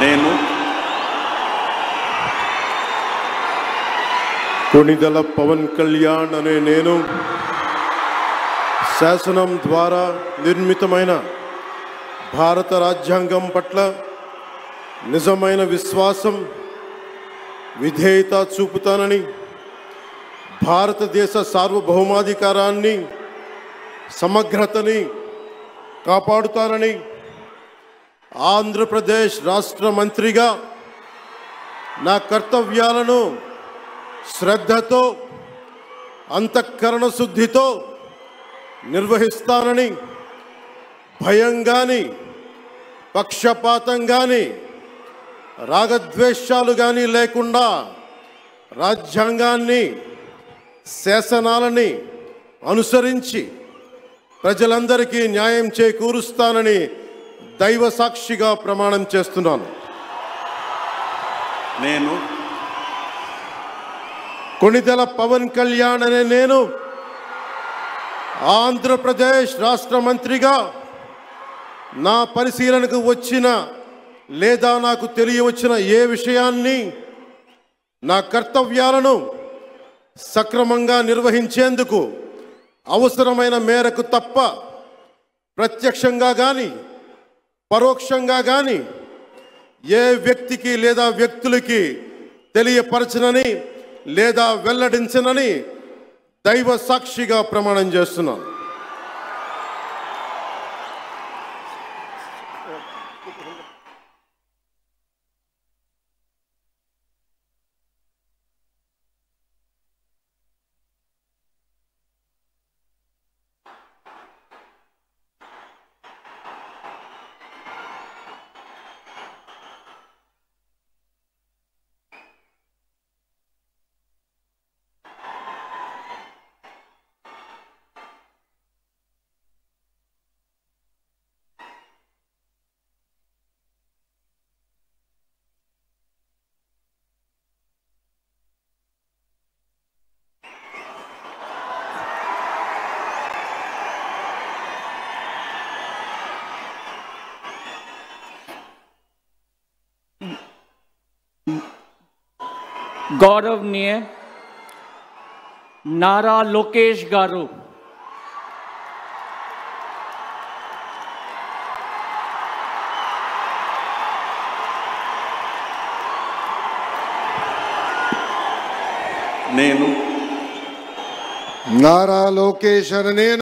నేను కొణిదెల పవన్ కళ్యాణ్ అనే నేను శాసనం ద్వారా నిర్మితమైన భారత రాజ్యాంగం పట్ల నిజమైన విశ్వాసం విధేయత చూపుతానని, భారతదేశ సార్వభౌమాధికారాన్ని సమగ్రతని కాపాడుతానని, ఆంధ్రప్రదేశ్ రాష్ట్ర మంత్రిగా నా కర్తవ్యాలను శ్రద్ధతో అంతఃకరణ శుద్ధితో నిర్వహిస్తానని, భయం కానీ పక్షపాతం కానీ రాగద్వేషాలు కానీ లేకుండా రాజ్యాంగాన్ని శాసనాలని అనుసరించి ప్రజలందరికీ న్యాయం చేకూరుస్తానని దైవ సాక్షిగా ప్రమాణం చేస్తున్నాను. నేను కొణిదెల పవన్ కళ్యాణ్ అనే నేను ఆంధ్రప్రదేశ్ రాష్ట్ర మంత్రిగా నా పరిశీలనకు వచ్చిన లేదా నాకు తెలియవచ్చిన ఏ విషయాన్ని నా కర్తవ్యాలను సక్రమంగా నిర్వహించేందుకు అవసరమైన మేరకు తప్ప ప్రత్యక్షంగా కానీ పరోక్షంగా కానీ ఏ వ్యక్తికి లేదా వ్యక్తులకి తెలియపరచనని లేదా వెల్లడించనని దైవ సాక్షిగా ప్రమాణం చేస్తున్నాను. गौरवनीय नारा लोकेश गारू, నేను నారా లోకేష్ అనే